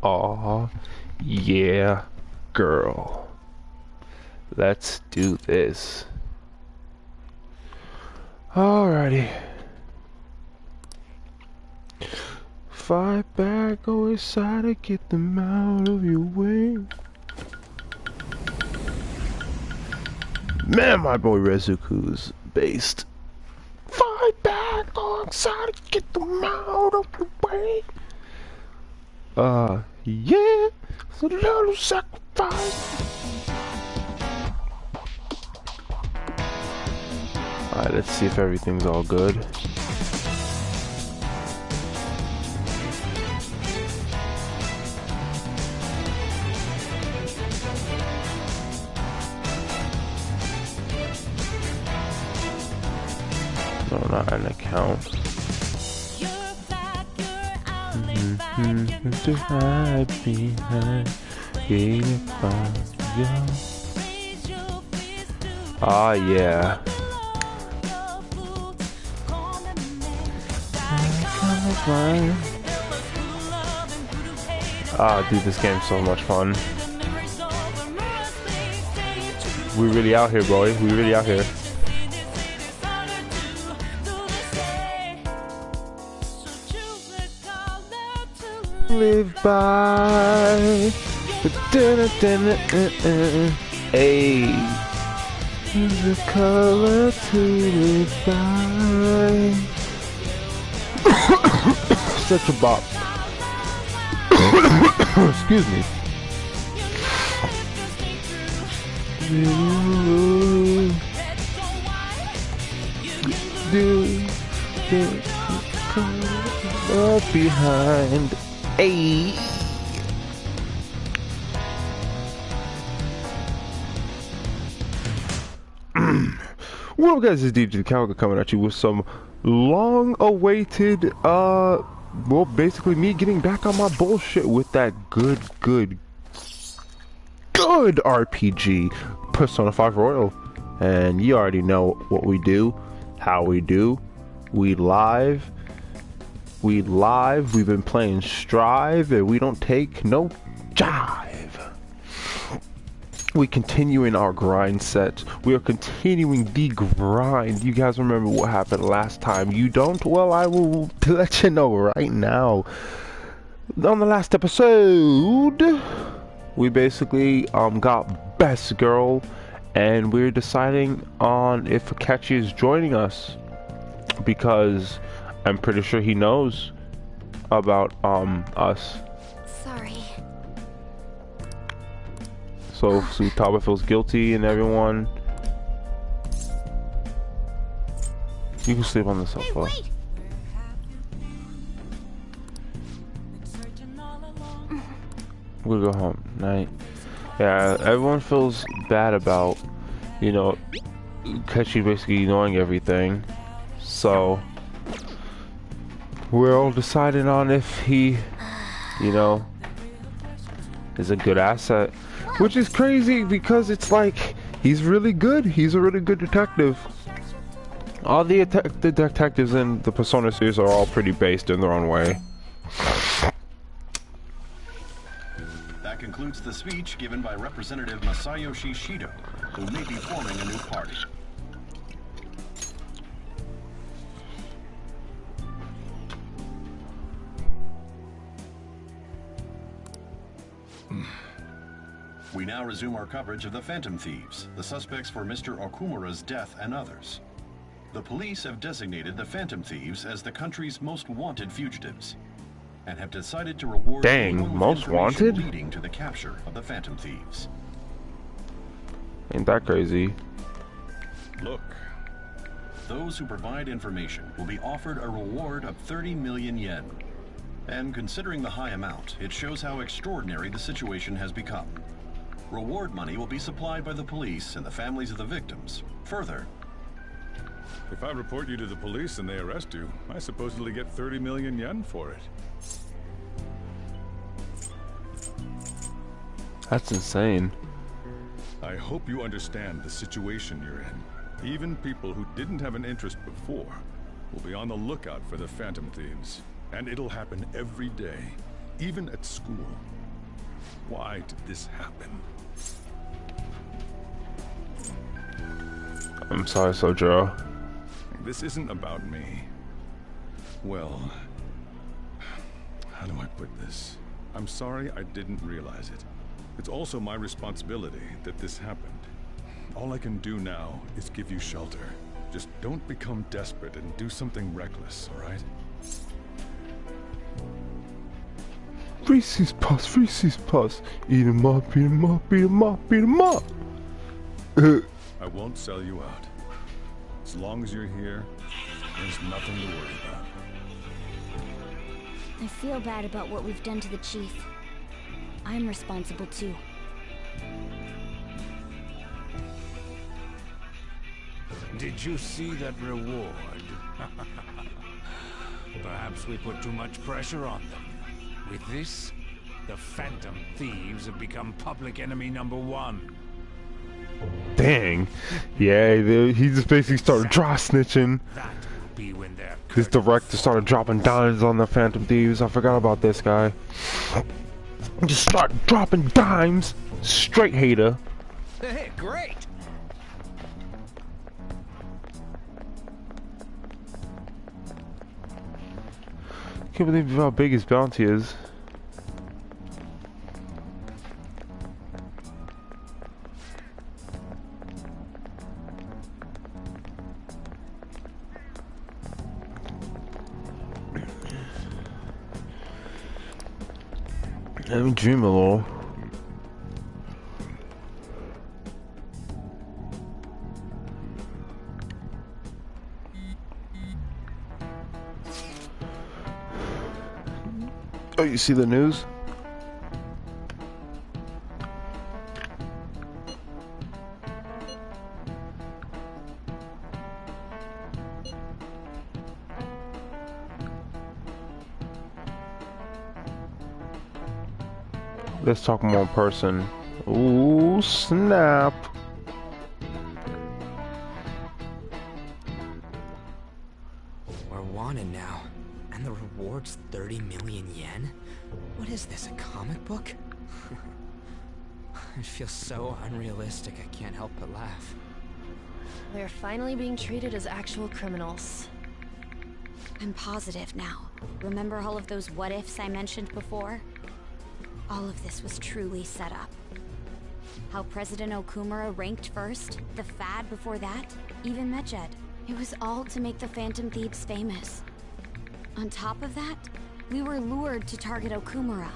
Aw, yeah, girl. Let's do this. Alrighty. Fight back, go inside and get them out of your way. Man, my boy Rezuku's based. Fight back, go inside and get them out of the way. Yeah, it's a little sacrifice. Alright, let's see if everything's all good. No, not an account. To hide behind, ah, yeah. Ah, dude, this game's so much fun. We really out here, boy. We really out here. Live by. Hey, the color to live by. Such a bop. Excuse me. Up behind. Hey. What up, guys? It's DJ Calga coming at you with some long-awaited, well, basically me getting back on my bullshit with that good RPG, Persona 5 Royal. And you already know what we do, how we do. We live. We've been playing Strive, and we don't take no jive. We continuing our grind set. We are continuing the grind. You guys remember what happened last time? You don't? Well, I will let you know right now. On the last episode, we basically got Best Girl, and we're deciding on if Akechi is joining us, because I'm pretty sure he knows about us. Sorry. So Sutaba feels guilty, and everyone. You can sleep on the sofa. Hey, wait. We'll go home. Night. Yeah, everyone feels bad about, you know, Akechi basically knowing everything. So we're all deciding on if he, you know, is a good asset. Which is crazy because it's like, he's really good. He's a really good detective. All the detectives in the Persona series are all pretty based in their own way. That concludes the speech given by Representative Masayoshi Shido, who may be forming a new party. We now resume our coverage of the Phantom Thieves, the suspects for Mr. Okumura's death and others. The police have designated the Phantom Thieves as the country's most wanted fugitives, and have decided to reward anyone with most wanted? leading to the capture of the Phantom Thieves. Ain't that crazy? Look, those who provide information will be offered a reward of 30 million yen. And considering the high amount, it shows how extraordinary the situation has become. Reward money will be supplied by the police and the families of the victims. Further, if I report you to the police and they arrest you, I supposedly get 30 million yen for it. That's insane. I hope you understand the situation you're in. Even people who didn't have an interest before will be on the lookout for the Phantom Thieves. And it'll happen every day. even at school. Why did this happen? I'm sorry, Sojo. This isn't about me. Well, how do I put this? I'm sorry I didn't realize it. It's also my responsibility that this happened. All I can do now is give you shelter. Just don't become desperate and do something reckless, all right? Reese's Puffs, Reese's Puffs. Eat 'em up, eat 'em up, eat 'em up, eat 'em up. I won't sell you out. As long as you're here, there's nothing to worry about. I feel bad about what we've done to the chief. I'm responsible too. Did you see that reward? Perhaps we put too much pressure on them. With this, the Phantom Thieves have become public enemy #1. Dang. Yeah, he just basically started dry snitching. That will be when their This director started dropping dimes on the Phantom Thieves. I forgot about this guy. Just start dropping dimes. Straight hater. Hey, great! Can't believe how big his bounty is. Let me dream a little. Oh, you see the news? Let's talk more in person. Ooh, snap. We're wanted now. And the reward's 30 million yen? What is this, a comic book? It feels so unrealistic, I can't help but laugh. We're finally being treated as actual criminals. I'm positive now. Remember all of those what-ifs I mentioned before? All of this was truly set up. How President Okumura ranked first, the Fad before that, even Medjed. It was all to make the Phantom Thieves famous. On top of that, we were lured to target Okumura.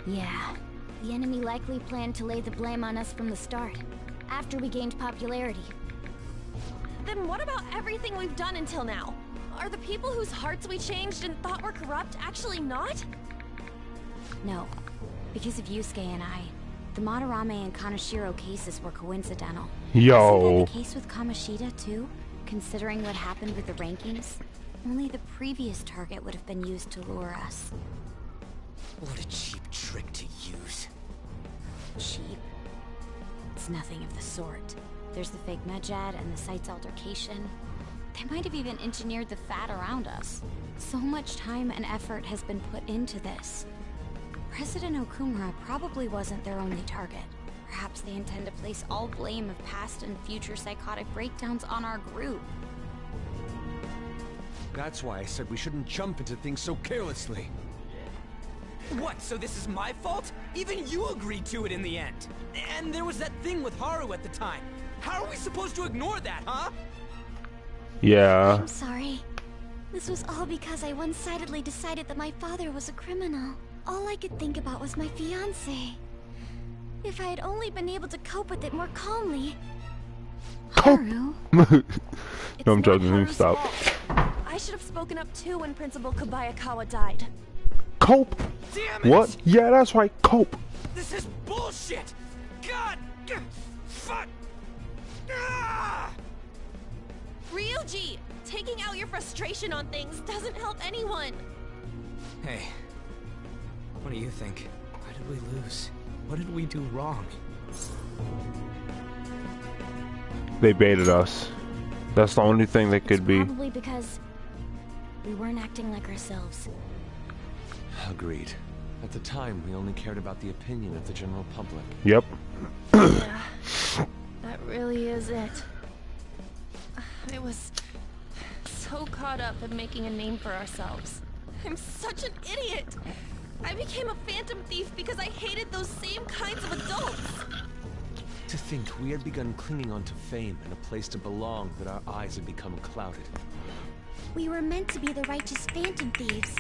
Yeah, the enemy likely planned to lay the blame on us from the start, after we gained popularity. Then what about everything we've done until now? Are the people whose hearts we changed and thought were corrupt actually not? No, because of Yusuke and I, the Madarame and Kaneshiro cases were coincidental. Yo. Isn't that the case with Kamoshida too? Considering what happened with the rankings, only the previous target would have been used to lure us. What a cheap trick to use. Cheap? It's nothing of the sort. There's the fake Medjed and the site's altercation. They might have even engineered the Fat around us. So much time and effort has been put into this. President Okumura probably wasn't their only target. Perhaps they intend to place all blame of past and future psychotic breakdowns on our group. That's why I said we shouldn't jump into things so carelessly. What, so this is my fault? Even you agreed to it in the end. And there was that thing with Haru at the time. How are we supposed to ignore that, huh? Yeah. I'm sorry. This was all because I one-sidedly decided that my father was a criminal. All I could think about was my fiancé. If I had only been able to cope with it more calmly. Haru? No, It's I'm not joking. Haru's Stop. fault. I should have spoken up too when Principal Kobayakawa died. Cope. Damn it! What? Yeah, that's right. Cope. This is bullshit! God! Fuck! Ah! Ryuji! Taking out your frustration on things doesn't help anyone. Hey, what do you think? Why did we lose? What did we do wrong? They baited us. That's the only thing they could be. Probably because we weren't acting like ourselves. Agreed. At the time, we only cared about the opinion of the general public. Yep. Yeah, that really is it. I was so caught up in making a name for ourselves. I'm such an idiot! I became a phantom thief because I hated those same kinds of adults! To think we had begun clinging on to fame and a place to belong, that our eyes had become clouded. We were meant to be the righteous phantom thieves,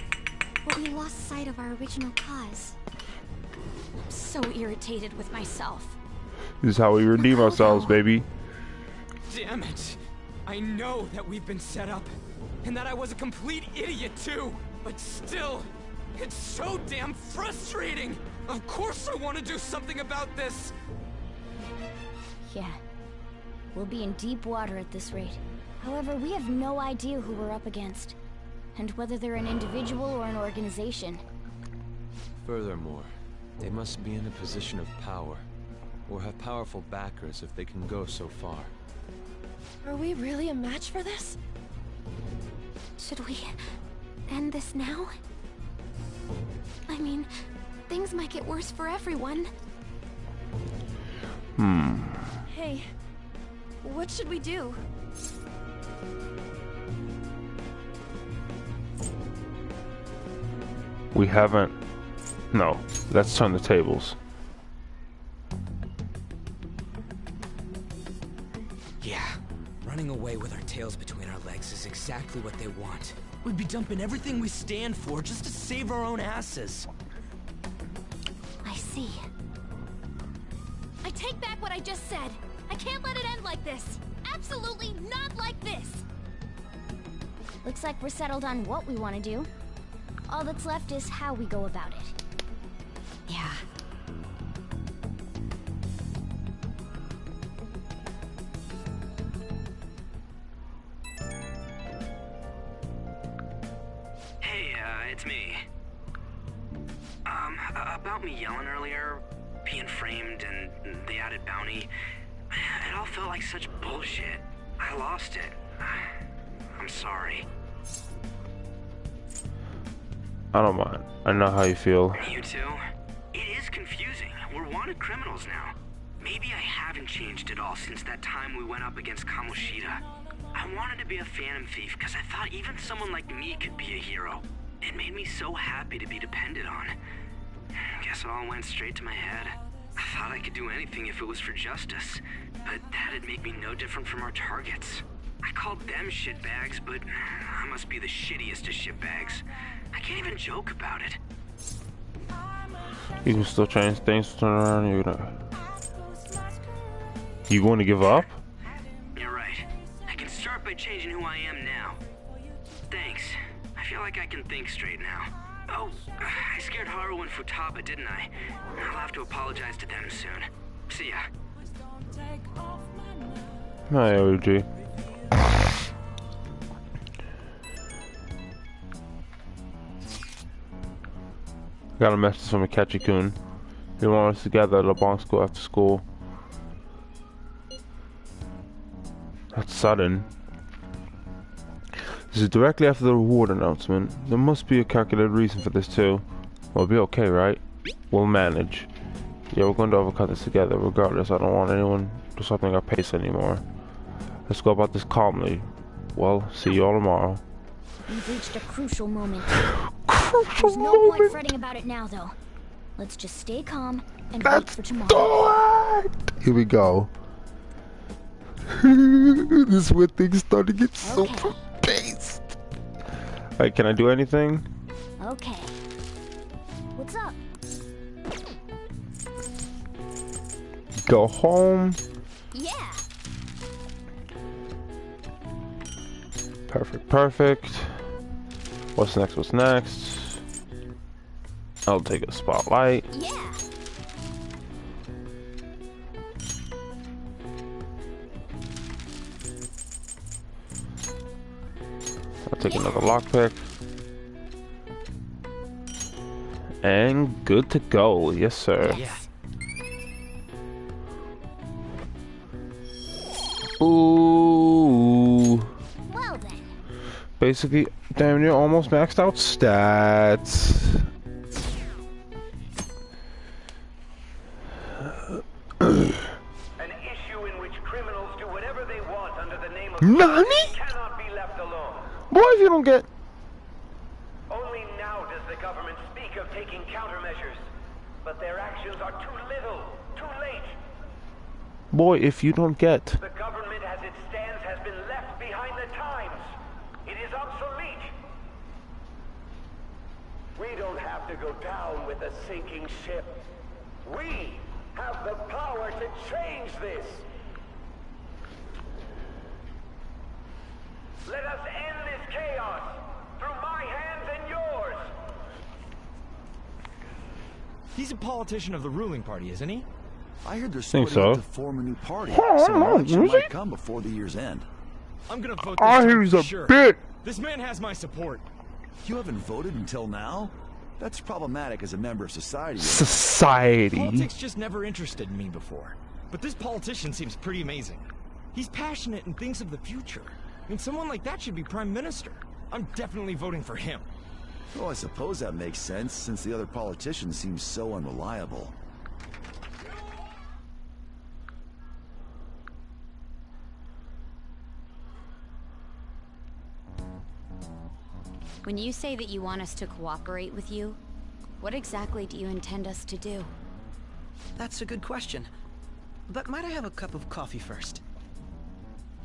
but we lost sight of our original cause. I'm so irritated with myself. This is how we redeem ourselves, baby. Damn it! I know that we've been set up, and that I was a complete idiot too, but still, it's so damn frustrating! Of course I want to do something about this! Yeah. We'll be in deep water at this rate. However, we have no idea who we're up against, and whether they're an individual or an organization. Furthermore, they must be in a position of power, or have powerful backers if they can go so far. Are we really a match for this? Should we end this now? I mean, things might get worse for everyone. Hey, what should we do? We haven't... No, let's turn the tables. Yeah, running away with our tails between our legs is exactly what they want. We'd be dumping everything we stand for just to save our own asses. I see. I take back what I just said. I can't let it end like this. Absolutely not like this. Looks like we're settled on what we want to do. All that's left is how we go about it. Yeah. Hey, it's me. About me yelling earlier, being framed, and the added bounty, it all felt like such bullshit. I lost it. I'm sorry. I don't mind. I know how you feel. You too? It is confusing. We're wanted criminals now. Maybe I haven't changed at all since that time we went up against Kamoshida. I wanted to be a phantom thief because I thought even someone like me could be a hero. It made me so happy to be depended on. Guess it all went straight to my head. I thought I could do anything if it was for justice, but that'd make me no different from our targets. I called them shitbags, but I must be the shittiest of shitbags. I can't even joke about it. You can still change things to turn around. You're gonna... You going to give up? You're right. I can start by changing who I am now. Thanks. I feel like I can think straight now. Oh, I scared Haru and Futaba, didn't I? I'll have to apologize to them soon. See ya. Hi, OG. Got a message from Akechi-kun. He wanted us to gather at LeBlanc School after school. That's sudden. This is directly after the reward announcement. There must be a calculated reason for this too. We'll be okay, right? We'll manage. Yeah, we're going to overcome this together. Regardless, I don't want anyone disrupting our pace anymore. Let's go about this calmly. Well, see you all tomorrow. We've reached a crucial moment. Crucial There's no moment. point fretting about it now, though. Let's just stay calm and wait Let's for tomorrow. do it! Here we go. This is where things start to get super based. Alright, can I do anything? Okay. What's up? Go home. Yeah. Perfect, perfect. What's next? What's next? I'll take a spotlight. Yeah. I'll take another lockpick. And good to go. Yes, sir. Yeah. Ooh. Well then. Basically, damn near almost maxed out stats. Nani? Cannot be left alone. Boy, if you don't get... Only now does the government speak of taking countermeasures. But their actions are too little, too late. Boy, if you don't get... The government as it stands has been left behind the times. It is obsolete. We don't have to go down with a sinking ship. We have the power to change this. Let us end this chaos through my hands and yours. He's a politician of the ruling party, isn't he? I heard they're Think splitting up so. to form a new party, Oh, so an election is he? might come before the year's end. I'm gonna vote I this hear time he's for a sure. bit. This man has my support. You haven't voted until now? That's problematic as a member of society. Society. Politics just never interested me before. But this politician seems pretty amazing. He's passionate and thinks of the future. I mean, someone like that should be prime minister. I'm definitely voting for him. Well, I suppose that makes sense, since the other politicians seem so unreliable. When you say that you want us to cooperate with you, what exactly do you intend us to do? That's a good question. But might I have a cup of coffee first?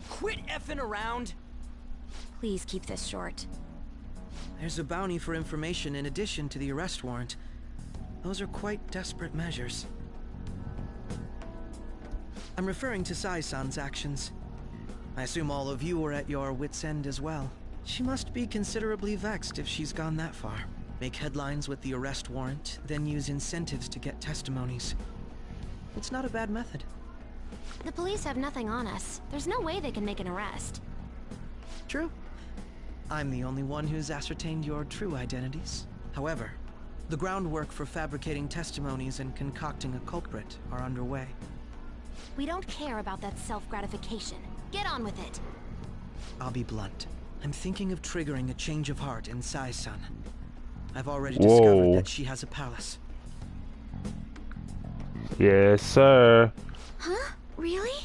Quit effing around! Please keep this short. There's a bounty for information in addition to the arrest warrant. Those are quite desperate measures. I'm referring to Sai-san's actions. I assume all of you are at your wits' end as well. She must be considerably vexed if she's gone that far. Make headlines with the arrest warrant, then use incentives to get testimonies. It's not a bad method. The police have nothing on us. There's no way they can make an arrest. True. I'm the only one who's ascertained your true identities. However, the groundwork for fabricating testimonies and concocting a culprit are underway. We don't care about that self-gratification. Get on with it. I'll be blunt. I'm thinking of triggering a change of heart in Sai-san. I've already Whoa. discovered that she has a palace. Yes, sir. Huh? Really?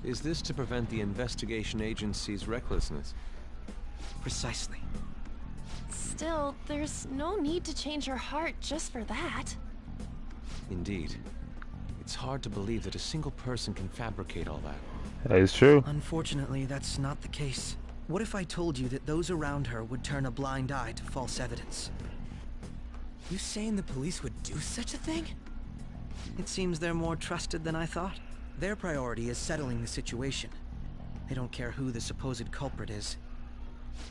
Is this to prevent the investigation agency's recklessness? Precisely. Still, there's no need to change her heart just for that. Indeed. It's hard to believe that a single person can fabricate all that. That is true. Unfortunately, that's not the case. What if I told you that those around her would turn a blind eye to false evidence? You saying the police would do such a thing? It seems they're more trusted than I thought. Their priority is settling the situation. They don't care who the supposed culprit is.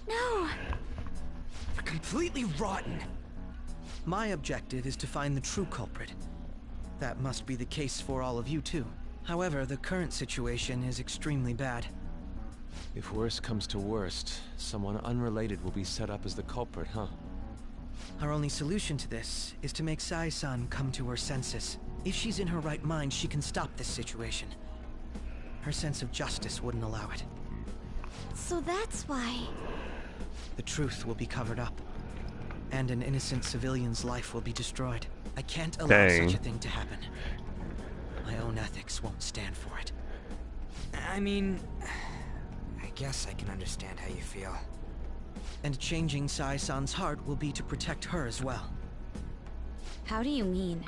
No! They're completely rotten. My objective is to find the true culprit. That must be the case for all of you too. However, the current situation is extremely bad. If worst comes to worst, someone unrelated will be set up as the culprit, huh? Our only solution to this is to make Sai-san come to her senses. If she's in her right mind, she can stop this situation. Her sense of justice wouldn't allow it. So that's why... The truth will be covered up. And an innocent civilian's life will be destroyed. I can't allow such a thing to happen. My own ethics won't stand for it. I mean... I guess I can understand how you feel. And changing Sai-san's heart will be to protect her as well. How do you mean?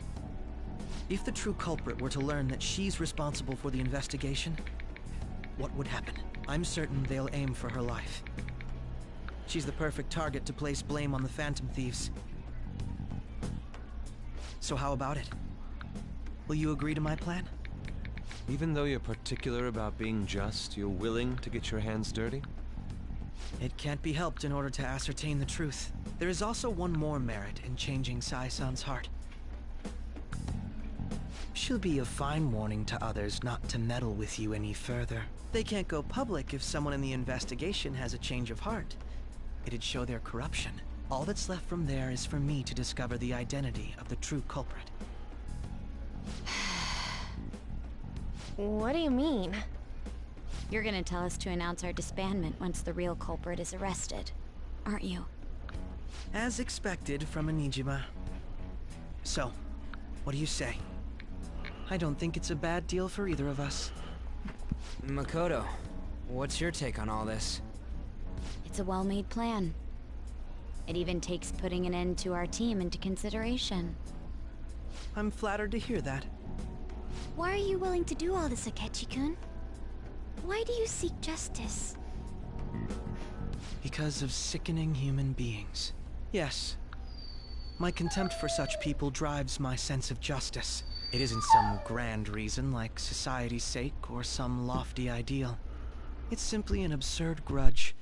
If the true culprit were to learn that she's responsible for the investigation, what would happen? I'm certain they'll aim for her life. She's the perfect target to place blame on the Phantom Thieves. So how about it? Will you agree to my plan? Even though you're particular about being just, you're willing to get your hands dirty? It can't be helped in order to ascertain the truth. There is also one more merit in changing Sai-san's heart. She'll be a fine warning to others not to meddle with you any further. They can't go public if someone in the investigation has a change of heart. It'd show their corruption. All that's left from there is for me to discover the identity of the true culprit. What do you mean? You're gonna tell us to announce our disbandment once the real culprit is arrested, aren't you? As expected from a Nijima. So, what do you say? I don't think it's a bad deal for either of us. Makoto, What's your take on all this? It's a well-made plan. It even takes putting an end to our team into consideration. I'm flattered to hear that. Why are you willing to do all this, Akechi-kun? Why do you seek justice? Because of sickening human beings. Yes. My contempt for such people drives my sense of justice. It isn't some grand reason like society's sake or some lofty ideal. It's simply an absurd grudge.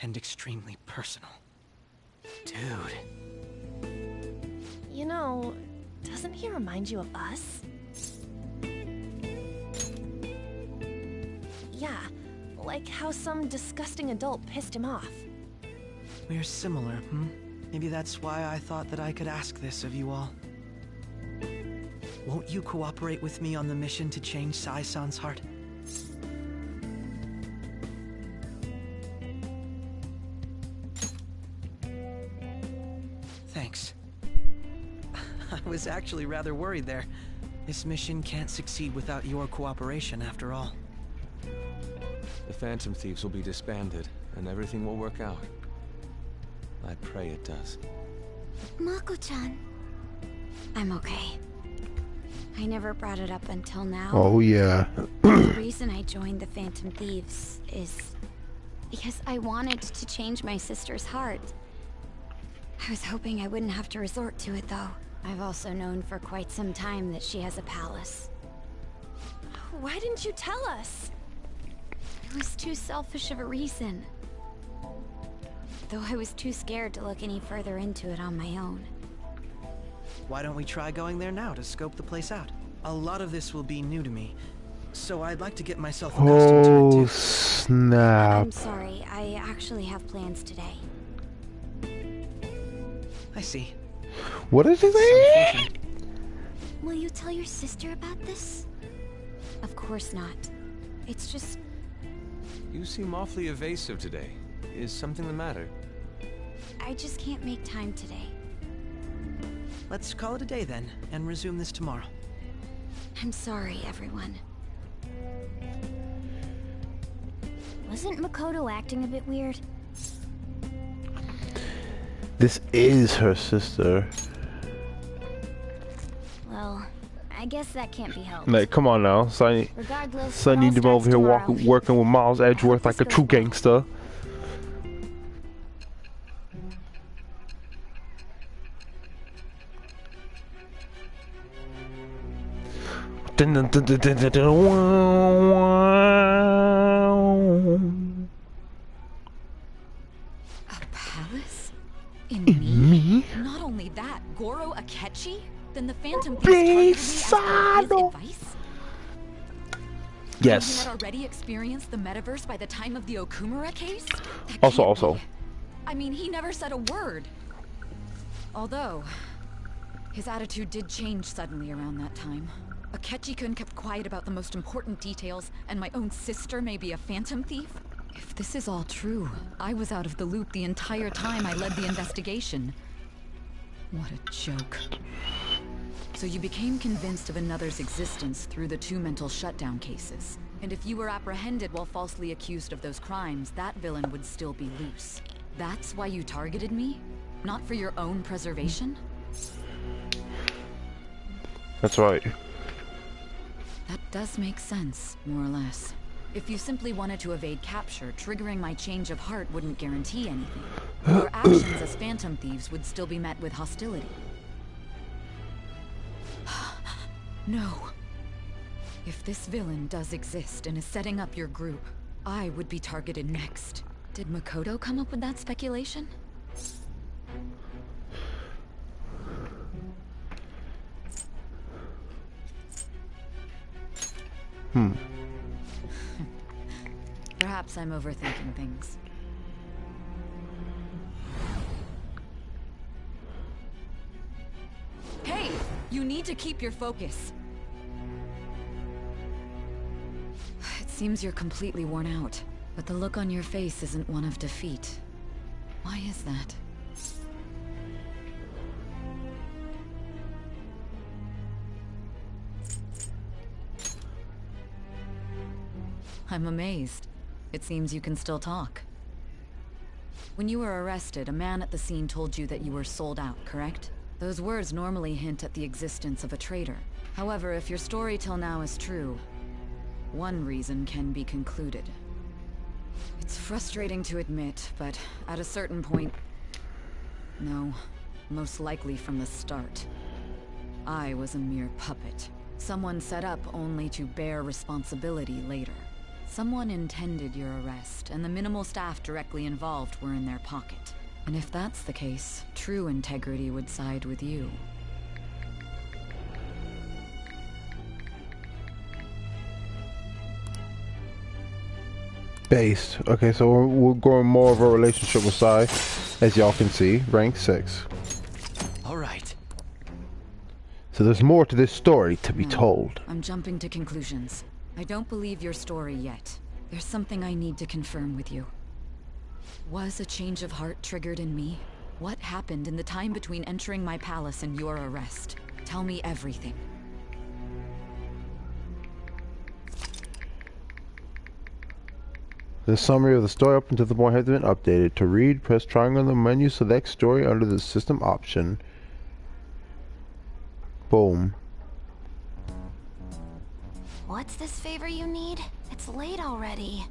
And extremely personal. Dude. You know, doesn't he remind you of us? Yeah, like how some disgusting adult pissed him off. We're similar, hmm? Maybe that's why I thought that I could ask this of you all. Won't you cooperate with me on the mission to change Sai-san's heart? Thanks. I was actually rather worried there. This mission can't succeed without your cooperation, after all. The Phantom Thieves will be disbanded, and everything will work out. I pray it does. Mako-chan. I'm okay. I never brought it up until now. Oh yeah. The reason I joined the Phantom Thieves is because I wanted to change my sister's heart. I was hoping I wouldn't have to resort to it, though. I've also known for quite some time that she has a palace. Why didn't you tell us? It was too selfish of a reason. Though I was too scared to look any further into it on my own. Why don't we try going there now to scope the place out? A lot of this will be new to me, so I'd like to get myself accustomed to it Oh too. snap. I'm sorry, I actually have plans today. I see. What is it saying? Will you tell your sister about this? Of course not. It's just... You seem awfully evasive today. Is something the matter? I just can't make time today. Let's call it a day then, and resume this tomorrow. I'm sorry, everyone. Wasn't Makoto acting a bit weird? This is her sister. Well, I guess that can't be helped. Like, come on now, Sonny. Regardless, Sonny it all need to over here starts working with Miles Edgeworth like a true gangster. Dun, dun, dun, dun, dun, dun, dun, wow, wow. A palace? In me? Not only that, Goro Akechi? Then the Phantom Thieves targeted me as per his advice? Yes. You had already experienced the metaverse by the time of the Okumura case? That Also, can't also. be. I mean, he never said a word. Although, his attitude did change suddenly around that time. Akechi-kun kept quiet about the most important details, and my own sister may be a phantom thief? If this is all true, I was out of the loop the entire time I led the investigation. What a joke. So you became convinced of another's existence through the two mental shutdown cases. And if you were apprehended while falsely accused of those crimes, that villain would still be loose. That's why you targeted me? Not for your own preservation? That's right. That does make sense, more or less. If you simply wanted to evade capture, triggering my change of heart wouldn't guarantee anything. Your actions as phantom thieves would still be met with hostility. No. If this villain does exist and is setting up your group, I would be targeted next. Did Makoto come up with that speculation? Perhaps I'm overthinking things. Hey! You need to keep your focus. It seems you're completely worn out, but the look on your face isn't one of defeat. Why is that? I'm amazed. It seems you can still talk. When you were arrested, a man at the scene told you that you were sold out, correct? Those words normally hint at the existence of a traitor. However, if your story till now is true, one reason can be concluded. It's frustrating to admit, but at a certain point... No, most likely from the start. I was a mere puppet. Someone set up only to bear responsibility later. Someone intended your arrest, and the minimal staff directly involved were in their pocket. And if that's the case, true integrity would side with you. Based. Okay, so we're going more of a relationship with Sai, as y'all can see, rank 6. Alright. So there's more to this story to be told. I'm jumping to conclusions. I don't believe your story yet. There's something I need to confirm with you. Was a change of heart triggered in me? What happened in the time between entering my palace and your arrest? Tell me everything. The summary of the story up until the point has been updated. To read, press triangle on the menu, select story under the system option. Boom. What's this favor you need? It's late already.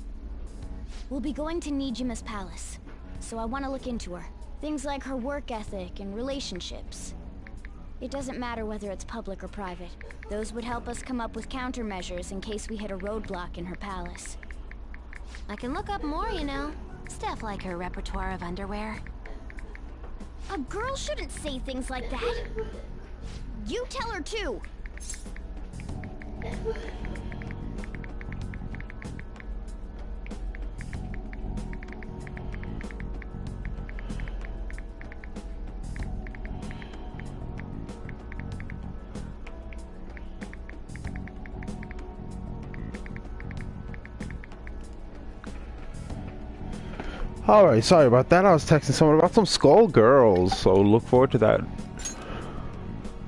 We'll be going to Nijima's palace, so I want to look into her. Things like her work ethic and relationships. It doesn't matter whether it's public or private. Those would help us come up with countermeasures in case we hit a roadblock in her palace. I can look up more, you know. Stuff like her repertoire of underwear. A girl shouldn't say things like that. You tell her too. Alright, sorry about that. I was texting someone about some Skull Girls, so look forward to that.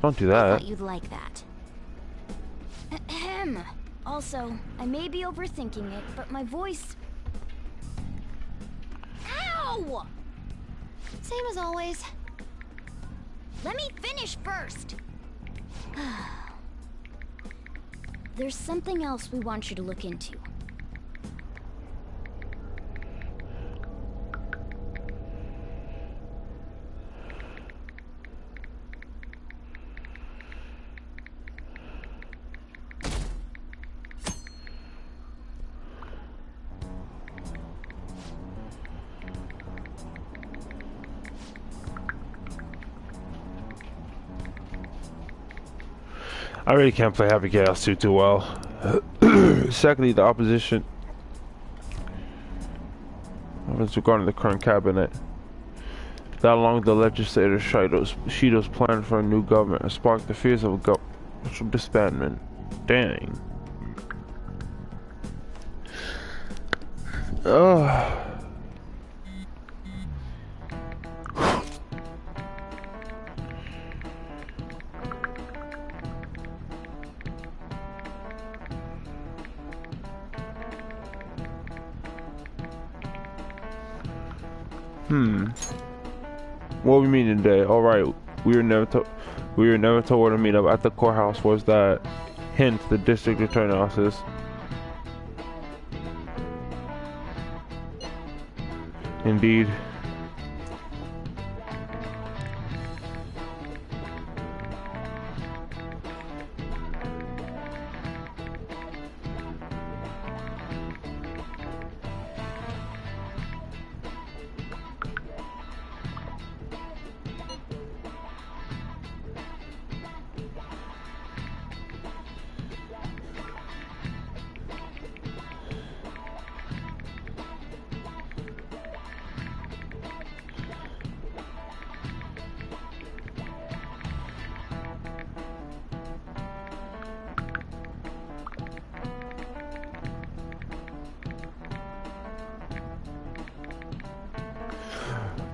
Don't do that. I thought you'd like that. Ahem. Also, I may be overthinking it, but my voice... Ow! Same as always. Let me finish first. There's something else we want you to look into. I really can't play Happy Chaos 2 too well. Secondly, the opposition regarding the current cabinet. That along with the legislator Shido's plan for a new government has sparked the fears of a government disbandment. Dang. Ugh. What we mean today? All right, we were never told where to meet up at the courthouse. Was that hint the district attorney office? Indeed.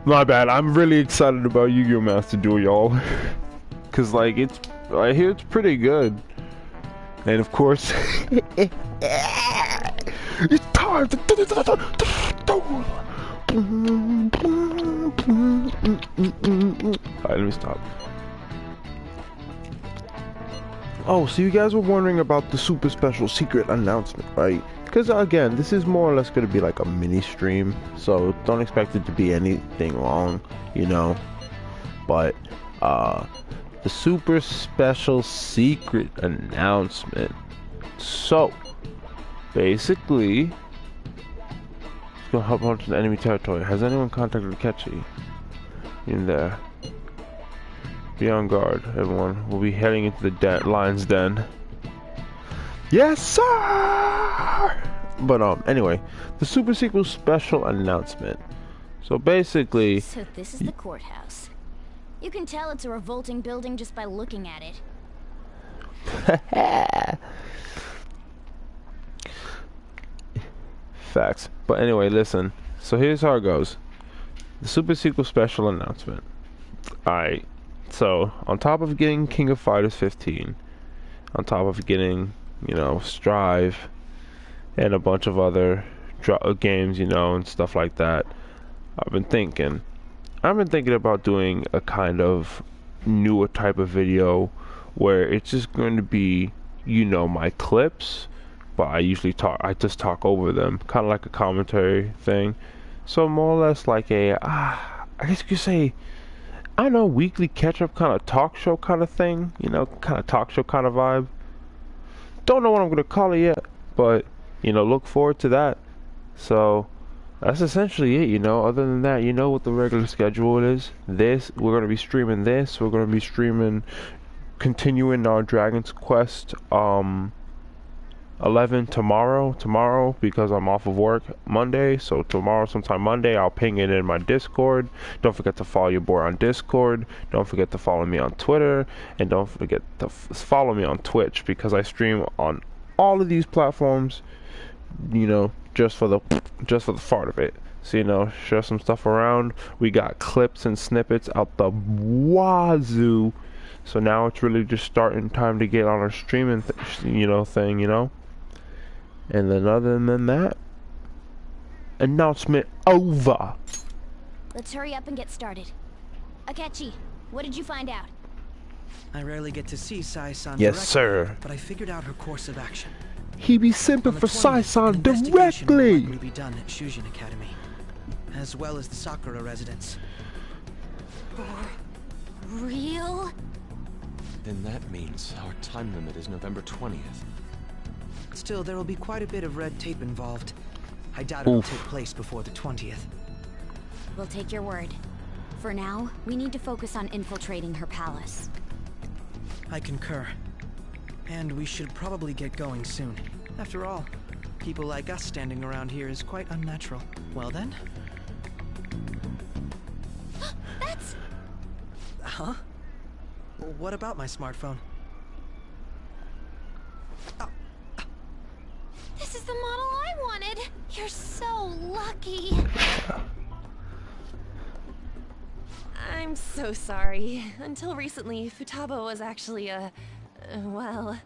My bad. I'm really excited about Yu-Gi-Oh! Master Duel, y'all. Cause like I hear it's pretty good. And of course It's time to Alright, let me stop. Oh, so you guys were wondering about the super special secret announcement, right? Because again, this is more or less going to be like a mini stream, so don't expect it to be anything long, you know. But the super special secret announcement. So basically, it's gonna help launch the enemy territory. Has anyone contacted Akechi? In there. Be on guard, everyone. We'll be heading into the lion's den. Yes, sir! But anyway, the super sequel special announcement. So basically, so this is the courthouse. You can tell it's a revolting building just by looking at it. Facts. But anyway, listen. So here's how it goes. The super sequel special announcement. Alright. So, on top of getting King of Fighters 15, on top of getting, you know, Strive, and a bunch of other games, you know, and stuff like that, I've been thinking about doing a kind of newer type of video where it's just going to be, you know, my clips, but I just talk over them, kind of like a commentary thing. So more or less like a, I guess you could say, I don't know, weekly catch-up kind of talk show kind of thing, you know, kind of talk show kind of vibe. Don't know what I'm going to call it yet, but, you know, look forward to that. So, that's essentially it, you know. Other than that, you know what the regular schedule is. We're going to be streaming this. We're going to be streaming, continuing our Dragon's Quest, 11 tomorrow because I'm off of work Monday. So tomorrow, sometime Monday, I'll ping it in my Discord. Don't forget to follow your boy on Discord. Don't forget to follow me on Twitter, and don't forget to follow me on Twitch because I stream on all of these platforms, you know, just for the fart of it. So, you know, share some stuff around. We got clips and snippets out the wazoo. So now it's really just starting time to get on our streaming thing, you know. And then other than that, announcement over. Let's hurry up and get started. Akechi, what did you find out? I rarely get to see Sai-san Yes, directly, sir. but I figured out her course of action. He be simping for Sai-san directly. Will be done at Shujin Academy, as well as the Sakura residence. Real? Then that means our time limit is November 20th. Still, there will be quite a bit of red tape involved. I doubt it will take place before the 20th. We'll take your word. For now, we need to focus on infiltrating her palace. I concur. And we should probably get going soon. After all, people like us standing around here is quite unnatural. Well then? That's... Huh? What about my smartphone? This is the model I wanted! You're so lucky! I'm so sorry. Until recently, Futaba was actually well...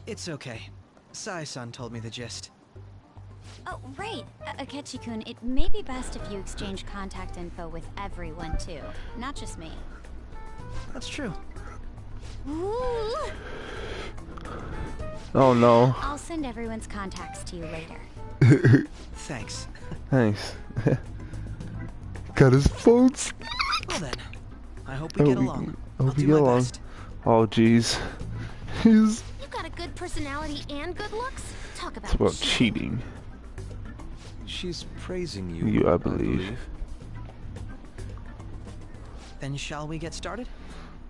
It's okay. Sai-san told me the gist. Oh, right. Akechi-kun, it may be best if you exchange contact info with everyone, too. Not just me. That's true. Ooh. Oh no. I'll send everyone's contacts to you later. Thanks. Thanks. Got his phones. Well then, I hope we get along. I'll do my best. Oh jeez. He's... You got a good personality and good looks? Talk about It's about cheating. She's praising you, I believe. Then shall we get started?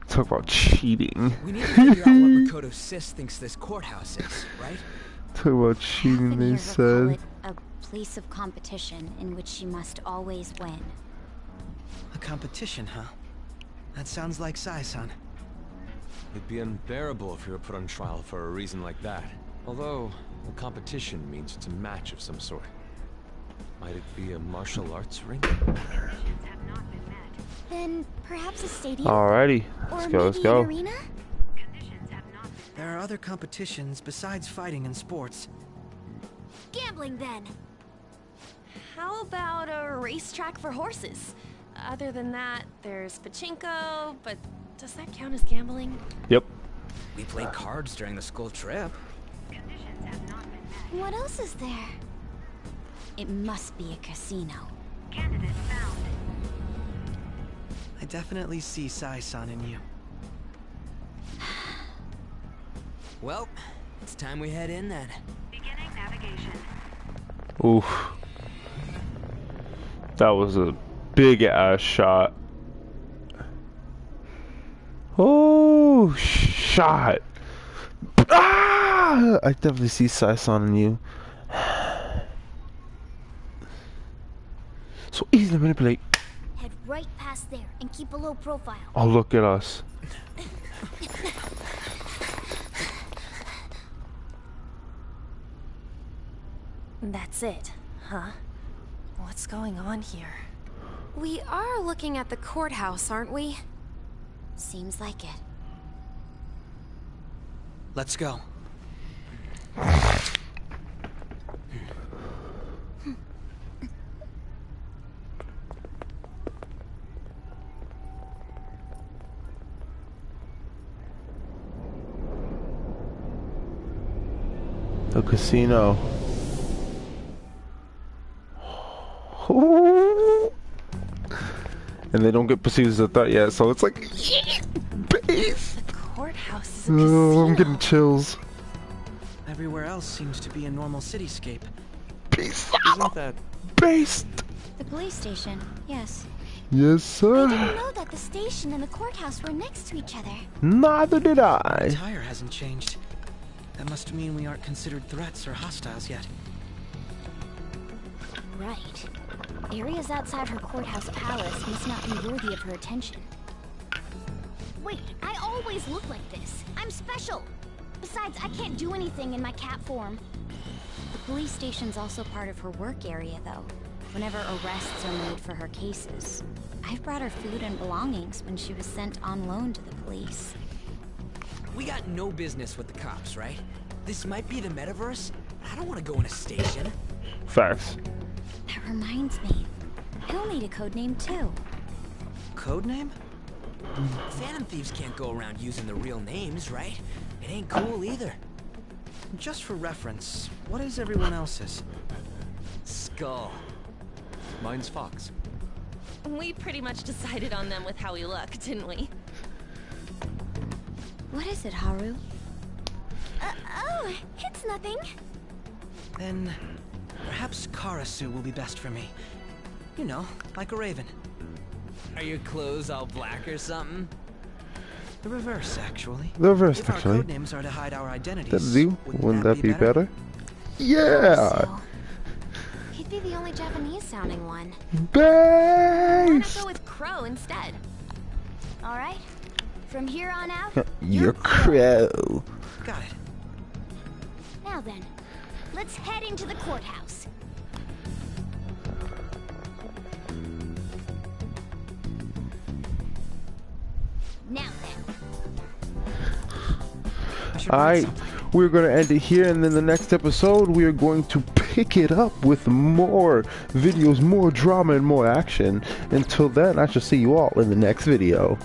Talk about cheating. We need to figure out what Makoto Sis thinks this courthouse is, right? Talk about cheating, they said. A place of competition in which she must always win. A competition, huh? That sounds like Sai-san. It'd be unbearable if we were put on trial for a reason like that. Although, a competition means it's a match of some sort. Might it be a martial arts ring? Then perhaps a stadium? Alrighty, let's go, let's go. An arena? There are other competitions besides fighting and sports. Gambling then. How about a racetrack for horses? Other than that, there's pachinko, but does that count as gambling? Yep. We played cards during the school trip. What else is there? It must be a casino. Candidate found. I definitely see Sai-san in you. Well, it's time we head in then. Beginning navigation. Oof. That was a big ass shot. Oh, shot. Ah! I definitely see Sai-san in you. So easy to manipulate. Head right past there and keep a low profile. Oh, look at us. That's it, huh? What's going on here? We are looking at the courthouse, aren't we? Seems like it. Let's go. The casino. And they don't get perceived as a threat yet, so it's like, base. The courthouse is a Oh, casino. I'm getting chills. Everywhere else seems to be a normal cityscape. Peace Isn't that based? The police station, yes. Yes, sir. I didn't know that the station and the courthouse were next to each other. Neither did The I. tire hasn't changed. That must mean we aren't considered threats or hostiles yet. Right. Areas outside her courthouse palace must not be worthy of her attention. Wait, I always look like this. I'm special. Besides, I can't do anything in my cat form. The police station's also part of her work area, though. Whenever arrests are made for her cases. I've brought her food and belongings when she was sent on loan to the police. We got no business with the cops, right? This might be the metaverse. I don't want to go in a station. Facts. That reminds me. Hill made a code name too. Codename? Phantom thieves can't go around using the real names, right? It ain't cool either. Just for reference, what is everyone else's? Skull. Mine's Fox. We pretty much decided on them with how we look, didn't we? What is it, Haru? Oh, it's nothing. Then perhaps Karasu will be best for me. You know, like a raven. Are your clothes all black or something? The reverse, actually. The reverse, if actually. our codenames are to hide our identities, That'll do. Wouldn't that be better? So, Yeah. he'd be the only Japanese-sounding one. Why not Base. go with Crow instead? All right. From here on out, Your crow. Got it. now then, let's head into the courthouse. Now then. Alright, we're going to end it here, and then the next episode we are going to pick it up with more videos, more drama, and more action. Until then, I shall see you all in the next video.